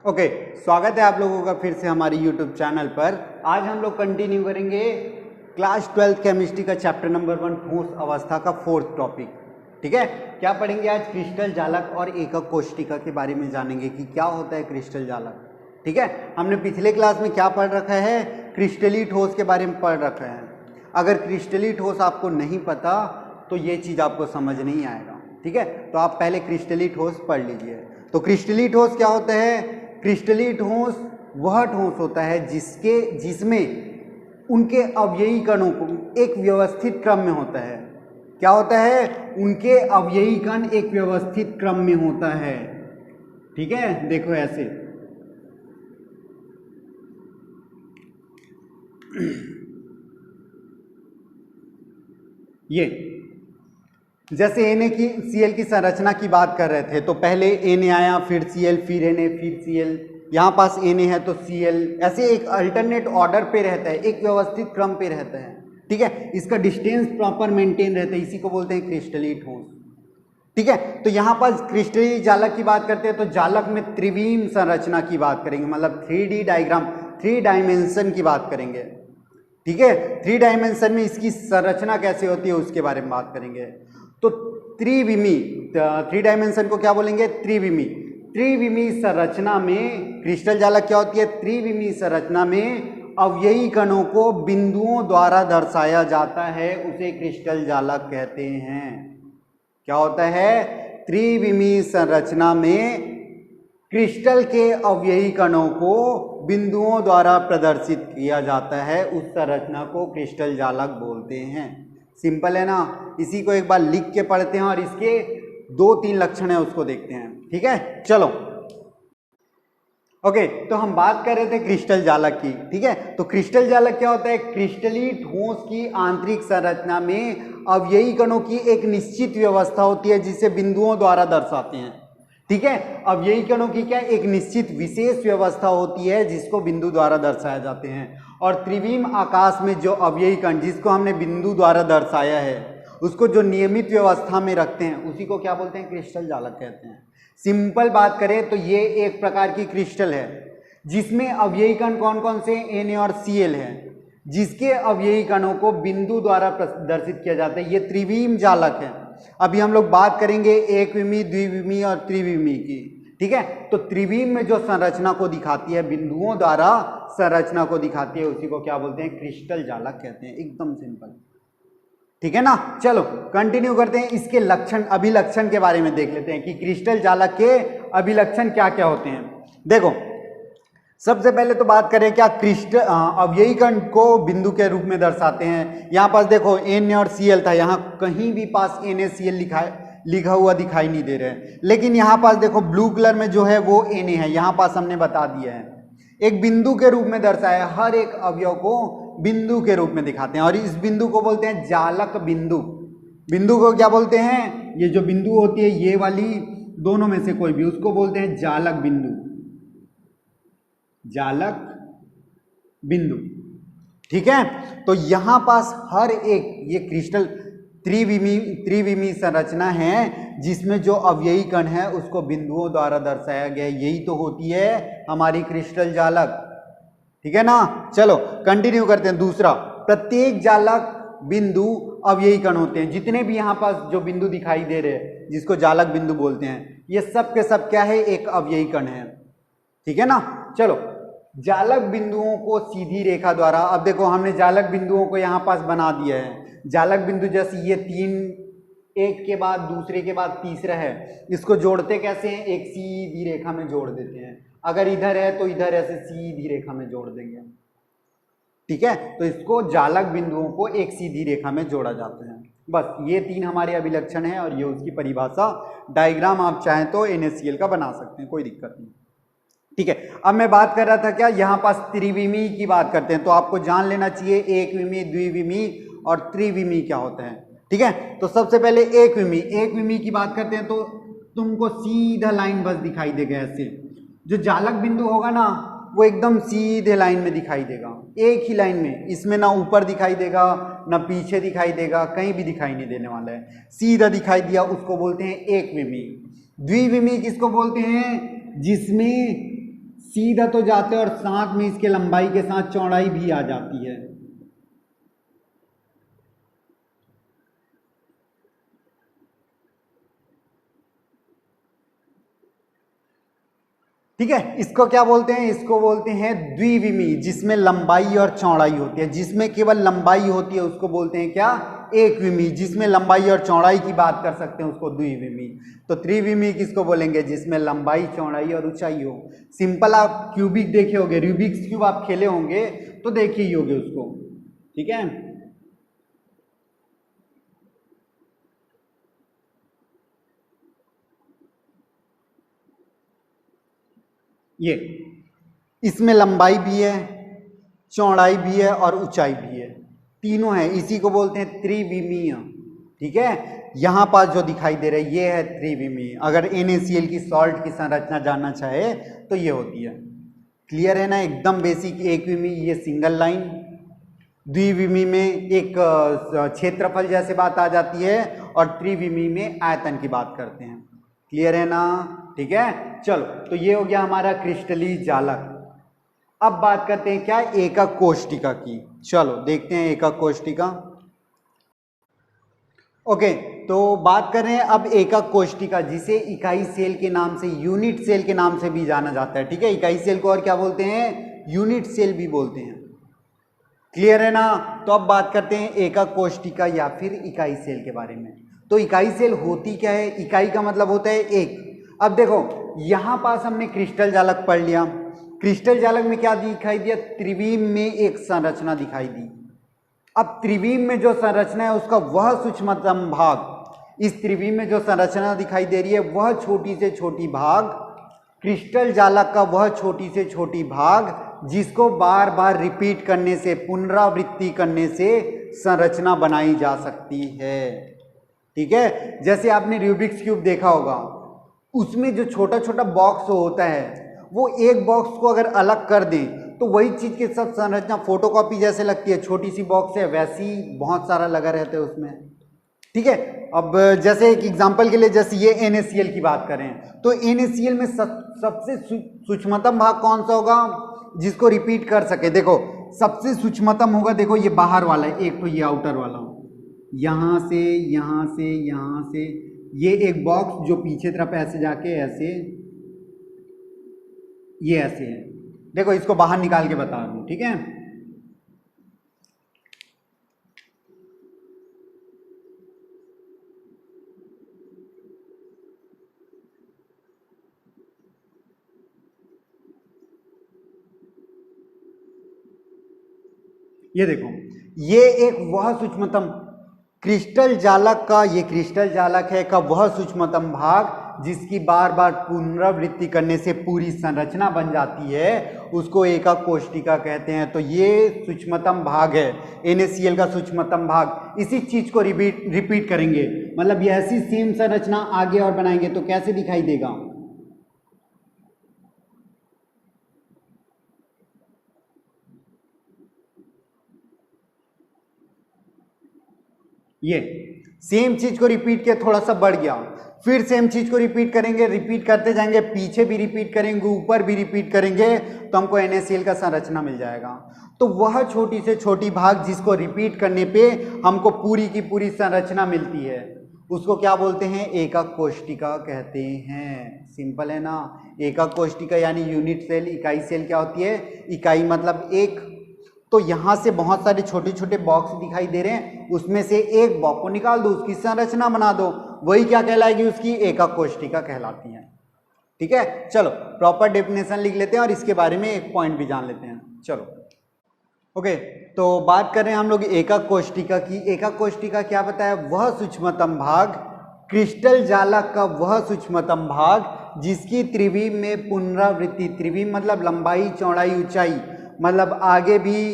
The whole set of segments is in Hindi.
ओके, स्वागत है आप लोगों का फिर से हमारी यूट्यूब चैनल पर। आज हम लोग कंटिन्यू करेंगे क्लास 12 केमिस्ट्री का चैप्टर नंबर 1 ठोस अवस्था का 4th टॉपिक। ठीक है, क्या पढ़ेंगे आज? क्रिस्टल जालक और एकक कोष्टिका के बारे में जानेंगे कि क्या होता है क्रिस्टल जालक। ठीक है, हमने पिछले क्लास में क्या पढ़ रखा है? क्रिस्टली ठोस के बारे में पढ़ रखा है। अगर क्रिस्टली ठोस आपको नहीं पता तो ये चीज़ आपको समझ नहीं आएगा। ठीक है, तो आप पहले क्रिस्टली ठोस पढ़ लीजिए। तो क्रिस्टली ठोस क्या होता है? क्रिस्टली ठोस वह ठोस होता है जिसमें उनके अवयवी कणों को एक व्यवस्थित क्रम में होता है। क्या होता है? उनके अवयवी कण एक व्यवस्थित क्रम में होता है। ठीक है, देखो ऐसे ये जैसे Cl की संरचना की बात कर रहे थे तो पहले Na आया, फिर Cl, फिर Na, फिर Cl, यहाँ पास Na है तो Cl, ऐसे एक अल्टरनेट ऑर्डर पे रहता है, एक व्यवस्थित क्रम पे रहता है। ठीक है, इसका डिस्टेंस प्रॉपर मेंटेन रहता है, इसी को बोलते हैं क्रिस्टली ठोस। ठीक है, तो यहाँ पर क्रिस्टली जालक की बात करते हैं तो जालक में त्रिविम संरचना की बात करेंगे, मतलब 3D डायग्राम, 3 डायमेंशन की बात करेंगे। ठीक है, 3 डायमेंशन में इसकी संरचना कैसे होती है उसके बारे में बात करेंगे। तो त्रिविमी, 3 डायमेंशन को क्या बोलेंगे? त्रिविमी। त्रिविमी संरचना में क्रिस्टल जालक क्या होती है? त्रिविमी संरचना में अवयवी कणों को बिंदुओं द्वारा दर्शाया जाता है, उसे क्रिस्टल जालक कहते हैं। क्या होता है? त्रिविमी संरचना में क्रिस्टल के अवयवी कणों को बिंदुओं द्वारा प्रदर्शित किया जाता है, उस संरचना को क्रिस्टल जालक बोलते हैं। सिंपल है ना? इसी को एक बार लिख के पढ़ते हैं और इसके 2-3 लक्षण है उसको देखते हैं। ठीक है, चलो। ओके, तो हम बात कर रहे थे क्रिस्टल जालक की। ठीक है, तो क्रिस्टल जालक क्या होता है? क्रिस्टली ठोस की आंतरिक संरचना में अवयवी कणों की एक निश्चित व्यवस्था होती है जिसे बिंदुओं द्वारा दर्शाते हैं। ठीक है, अवयवी कणों की क्या एक निश्चित विशेष व्यवस्था होती है जिसको बिंदु द्वारा दर्शाए जाते हैं। और त्रिविम आकाश में जो अवयवी कण जिसको हमने बिंदु द्वारा दर्शाया है उसको जो नियमित व्यवस्था में रखते हैं उसी को क्या बोलते हैं? क्रिस्टल जालक कहते हैं। सिंपल बात करें तो ये एक प्रकार की क्रिस्टल है जिसमें अवयवी कण कौन कौन से? Na और Cl है, जिसके अवयवी कणों को बिंदु द्वारा प्रदर्शित किया जाता है। ये त्रिविम जालक है। अभी हम लोग बात करेंगे एकविमी, द्विविमी और त्रिविमी की। ठीक है, तो त्रिविम में जो संरचना को दिखाती है, बिंदुओं द्वारा संरचना को दिखाती है, उसी को क्या बोलते हैं? क्रिस्टल जालक कहते हैं। एकदम सिंपल। ठीक है ना? चलो कंटिन्यू करते हैं। इसके लक्षण, अभिलक्षण के बारे में देख लेते हैं कि क्रिस्टल जालक के अभिलक्षण क्या क्या होते हैं। देखो, सबसे पहले तो बात करें क्या क्रिस्टल अवयवी कण को बिंदु के रूप में दर्शाते हैं। यहाँ पास देखो Na और Cl था, यहाँ कहीं भी पास NaCl लिखा हुआ दिखाई नहीं दे रहा है, लेकिन यहाँ पास देखो ब्लू कलर में जो है वो Na है, यहाँ पास हमने बता दिया है। एक बिंदु के रूप में दर्शाया, हर एक अवयव को बिंदु के रूप में दिखाते हैं और इस बिंदु को बोलते हैं जालक बिंदु। बिंदु को क्या बोलते हैं? ये जो बिंदु होती है ये वाली, दोनों में से कोई भी, उसको बोलते हैं जालक बिंदु। जालक बिंदु। ठीक है, तो यहां पास हर एक ये क्रिस्टल त्रिविमी संरचना है जिसमें जो अवयवी कण है उसको बिंदुओं द्वारा दर्शाया गया। यही तो होती है हमारी क्रिस्टल जालक। ठीक है ना? चलो कंटिन्यू करते हैं। दूसरा, प्रत्येक जालक बिंदु अवयवी कण होते हैं। जितने भी यहाँ पास जो बिंदु दिखाई दे रहे हैं जिसको जालक बिंदु बोलते हैं, ये सब के सब क्या है? एक अवयवी कण है। ठीक है ना? चलो, जालक बिंदुओं को सीधी रेखा द्वारा, अब देखो हमने जालक बिंदुओं को यहाँ पास बना दिया है। जालक बिंदु जैसे ये 3, एक के बाद दूसरे के बाद तीसरा है, इसको जोड़ते कैसे हैं? एक सीधी रेखा में जोड़ देते हैं। अगर इधर है तो इधर ऐसे सीधी रेखा में जोड़ देंगे। ठीक है, तो इसको जालक बिंदुओं को एक सीधी रेखा में जोड़ा जाता है। बस ये 3 हमारे अभिलक्षण हैं और ये उसकी परिभाषा। डायग्राम आप चाहें तो NaCl का बना सकते हैं, कोई दिक्कत नहीं। ठीक है, अब मैं बात कर रहा था क्या, यहाँ पास त्रिविमी की बात करते हैं तो आपको जान लेना चाहिए एकविमी, द्विविमी और त्रिविमी क्या होते हैं। ठीक है, तो सबसे पहले एकविमी की बात करते हैं तो तुमको सीधा लाइन बस दिखाई देगा। ऐसे जो जालक बिंदु होगा ना वो एकदम सीधे लाइन में दिखाई देगा, एक ही लाइन में। इसमें ना ऊपर दिखाई देगा ना पीछे दिखाई देगा, कहीं भी दिखाई नहीं देने वाला है, सीधा दिखाई दिया, उसको बोलते हैं एकविमी। द्विविमी किसको बोलते हैं? जिसमें सीधा तो जाते हैं और साथ में इसके लंबाई के साथ चौड़ाई भी आ जाती है। ठीक है, इसको क्या बोलते हैं? इसको बोलते हैं द्विविमी, जिसमें लंबाई और चौड़ाई होती है। जिसमें केवल लंबाई होती है उसको बोलते हैं क्या? एकविमी। जिसमें लंबाई और चौड़ाई की बात कर सकते हैं उसको द्विविमी। तो त्रिविमी किसको बोलेंगे? जिसमें लंबाई, चौड़ाई और ऊंचाई हो। सिंपल आप क्यूबिक देखे होंगे, रूबिक्स क्यूब आप खेले होंगे तो देखे ही होंगे उसको। ठीक है, ये इसमें लंबाई भी है, चौड़ाई भी है और ऊंचाई भी है, तीनों है। इसी को बोलते हैं त्रिविमीय। ठीक है, यहां पास जो दिखाई दे रहा है ये है त्रिविमीय। अगर NaCl की सॉल्ट की संरचना जानना चाहे तो ये होती है। क्लियर है ना? एकदम बेसिक। एकविमी ये सिंगल लाइन, द्विविमी में एक क्षेत्रफल जैसे बात आ जाती है और त्रिविमी में आयतन की बात करते हैं। क्लियर है ना? ठीक है, चलो तो ये हो गया हमारा क्रिस्टलीय जालक। अब बात करते हैं क्या? एकक कोष्टिका की। चलो देखते हैं एकक कोष्टिका। ओके, तो बात कर रहे हैं अब एकक कोष्टिका, जिसे इकाई सेल के नाम से, यूनिट सेल के नाम से भी जाना जाता है। ठीक है, इकाई सेल को और क्या बोलते हैं? यूनिट सेल भी बोलते हैं। क्लियर है ना? तो अब बात करते हैं एकक कोष्टिका या फिर इकाई सेल के बारे में। तो इकाई सेल होती क्या है? इकाई का मतलब होता है एक। अब देखो यहां पास हमने क्रिस्टल जालक पढ़ लिया। क्रिस्टल जालक में क्या दिखाई दिया? त्रिविम में एक संरचना दिखाई दी। अब त्रिविम में जो संरचना है उसका वह सूक्ष्मतम भाग, इस त्रिविम में जो संरचना दिखाई दे रही है वह छोटी से छोटी भाग, क्रिस्टल जालक का वह छोटी से छोटी भाग जिसको बार बार रिपीट करने से, पुनरावृत्ति करने से संरचना बनाई जा सकती है। ठीक है, जैसे आपने रूबिक्स क्यूब देखा होगा, उसमें जो छोटा छोटा बॉक्स होता है वो एक बॉक्स को अगर अलग कर दें तो वही चीज के सब संरचना फोटोकॉपी जैसे लगती है। छोटी सी बॉक्स है, वैसी बहुत सारा लगा रहता है उसमें। ठीक है, अब जैसे एक एग्जांपल के लिए, जैसे ये NaCl की बात करें तो NaCl में सबसे सूक्ष्मतम भाग कौन सा होगा जिसको रिपीट कर सके? देखो सबसे सूक्ष्मतम होगा, देखो ये बाहर वाला है, एक तो ये आउटर वाला, यहां से यहां से यहां से, ये एक बॉक्स जो पीछे तरफ ऐसे जाके ऐसे, ये ऐसे है। देखो इसको बाहर निकाल के बता दूं। ठीक है, ये देखो ये एक वह सूक्ष्मतम क्रिस्टल जालक का, ये क्रिस्टल जालक है का वह सूक्ष्मतम भाग जिसकी बार बार पुनरावृत्ति करने से पूरी संरचना बन जाती है, उसको एकक कोष्टिका कहते हैं। तो ये सूक्ष्मतम भाग है NaCl का सूक्ष्मतम भाग। इसी चीज को रिपीट करेंगे, मतलब ये ऐसी सेम संरचना आगे और बनाएंगे तो कैसे दिखाई देगा? ये सेम चीज को रिपीट किया, थोड़ा सा बढ़ गया, फिर सेम चीज को रिपीट करेंगे, रिपीट करते जाएंगे, पीछे भी रिपीट करेंगे, ऊपर भी रिपीट करेंगे, तो हमको NaCl का संरचना मिल जाएगा। तो वह छोटी से छोटी भाग जिसको रिपीट करने पे हमको पूरी की पूरी संरचना मिलती है उसको क्या बोलते हैं? एकक कोष्टिका कहते हैं। सिंपल है ना? एकक कोष्टिका यानी यूनिट सेल। इकाई सेल क्या होती है? इकाई मतलब एक। तो यहां से बहुत सारे छोटे छोटे बॉक्स दिखाई दे रहे हैं, उसमें से एक बॉक्स को निकाल दो, उसकी संरचना बना दो, वही क्या कहलाएगी? उसकी एकक कोष्टिका कहलाती है। ठीक है, चलो प्रॉपर डेफिनेशन लिख लेते हैं और इसके बारे में एक पॉइंट भी जान लेते हैं। चलो ओके, तो बात कर रहे हैं हम लोग एकक कोष्टिका की। एकक कोष्टिका क्या बताया? वह सूक्ष्मतम भाग, क्रिस्टल जालक का वह सूक्ष्मतम भाग जिसकी त्रिविम में पुनरावृत्ति, त्रिविम मतलब लंबाई, चौड़ाई, ऊंचाई, मतलब आगे भी,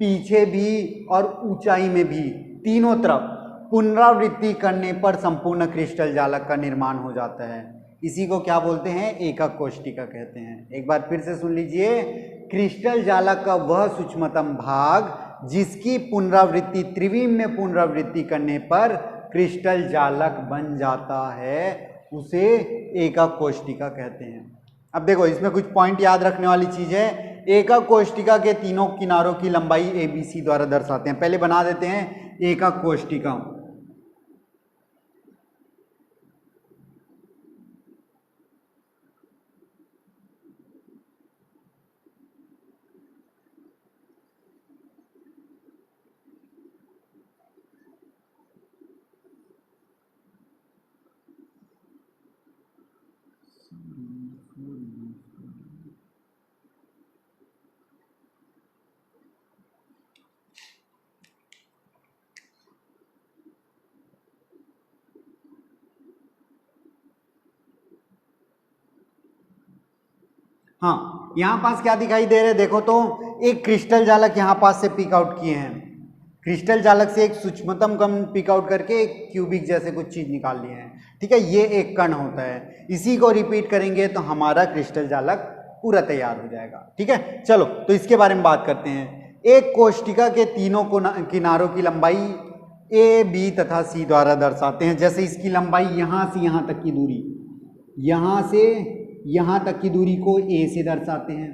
पीछे भी और ऊंचाई में भी, तीनों तरफ पुनरावृत्ति करने पर संपूर्ण क्रिस्टल जालक का निर्माण हो जाता है। इसी को क्या बोलते हैं? एकक कोष्टिका कहते हैं। एक बार फिर से सुन लीजिए, क्रिस्टल जालक का वह सूक्ष्मतम भाग जिसकी पुनरावृत्ति, त्रिविम में पुनरावृत्ति करने पर क्रिस्टल जालक बन जाता है, उसे एकक कोष्टिका कहते हैं। अब देखो इसमें कुछ पॉइंट याद रखने वाली चीज है। एकक कोष्टिका के तीनों किनारों की लंबाई ABC द्वारा दर्शाते हैं। पहले बना देते हैं एकक कोष्टिका। हाँ, यहां पास क्या दिखाई दे रहा है देखो तो, एक क्रिस्टल जालक यहां पास से पिक आउट किए हैं। क्रिस्टल जालक से एक सूक्ष्मतम कण पिक आउट करके एक क्यूबिक जैसे कुछ चीज निकाल लिए हैं। ठीक है, ये एक कण होता है। इसी को रिपीट करेंगे तो हमारा क्रिस्टल जालक पूरा तैयार हो जाएगा। ठीक है, चलो तो इसके बारे में बात करते हैं। एक कोष्टिका के तीनों किनारों की लंबाई A, B तथा C द्वारा दर्शाते हैं। जैसे इसकी लंबाई यहां से यहां तक की दूरी, यहां से यहां तक की दूरी को A से दर्शाते हैं।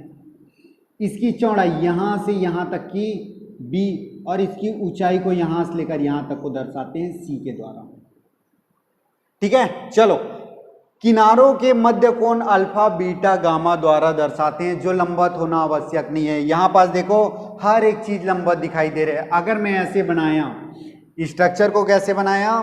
इसकी चौड़ाई यहां से यहां तक की B, और इसकी ऊंचाई को यहां से लेकर यहां तक को दर्शाते हैं C के द्वारा। ठीक है, चलो किनारों के मध्य कोण अल्फा, बीटा, गामा द्वारा दर्शाते हैं, जो लंबवत होना आवश्यक नहीं है। यहां पास देखो हर एक चीज लंबवत दिखाई दे रहा है। अगर मैं ऐसे बनाया स्ट्रक्चर को, कैसे बनाया,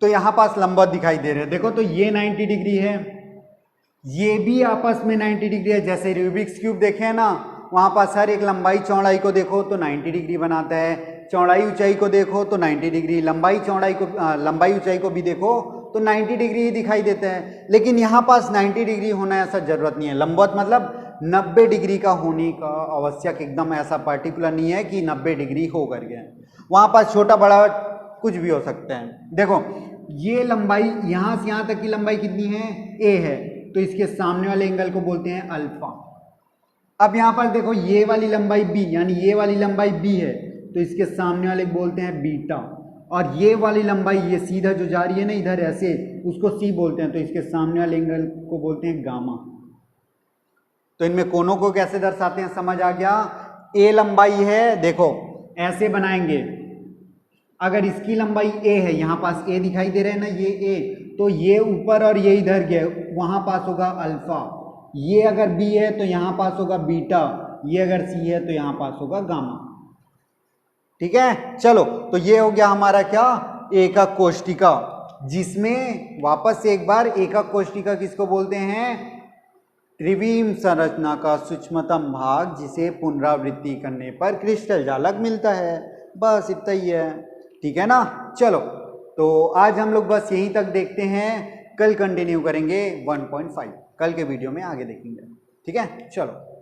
तो यहां पास लंबवत दिखाई दे रहे हैं। देखो तो ये 90 डिग्री है, ये भी आपस में 90 डिग्री है। जैसे रूबिक्स क्यूब देखे हैं ना, वहां पास हर एक लंबाई चौड़ाई को देखो तो 90 डिग्री बनाता है। चौड़ाई ऊंचाई को देखो तो 90 डिग्री, लंबाई ऊंचाई को भी देखो तो 90 डिग्री ही दिखाई देता है। लेकिन यहाँ पास 90 डिग्री होना ऐसा जरूरत नहीं है। लंबवत मतलब 90 डिग्री का होने का आवश्यक एकदम ऐसा पर्टिकुलर नहीं है कि 90 डिग्री हो करके। वहां पास छोटा बड़ा कुछ भी हो सकता है। देखो ये लंबाई यहां से यहां तक की लंबाई कितनी है, A है, तो इसके सामने वाले एंगल को बोलते हैं अल्फा। अब यहां पर देखो ये वाली लंबाई B, यानी ये वाली लंबाई B है, तो इसके सामने वाले बोलते हैं बीटा। और ये वाली लंबाई ये सीधा जो जा रही है ना इधर ऐसे, उसको C बोलते हैं, तो इसके सामने वाले एंगल को बोलते हैं गामा। तो इनमें कोनों को कैसे दर्शाते हैं समझ आ गया। A लंबाई है, देखो ऐसे बनाएंगे। अगर इसकी लंबाई A है, यहां पास A दिखाई दे रहा है ना, ये A, तो ये ऊपर और ये इधर गए, वहां पास होगा अल्फा। ये अगर B है तो यहां पास होगा बीटा, ये अगर C है तो यहां पास होगा गामा। ठीक है, चलो तो ये हो गया हमारा क्या, एकक कोष्टिका, जिसमें वापस से एक बार एकक कोष्टिका किसको बोलते हैं, त्रिविम संरचना का सूक्ष्मतम भाग, जिसे पुनरावृत्ति करने पर क्रिस्टल जालक मिलता है। बस इतना ही है। ठीक है ना, चलो तो आज हम लोग बस यहीं तक देखते हैं। कल कंटिन्यू करेंगे 1.5, कल के वीडियो में आगे देखेंगे। ठीक है, चलो।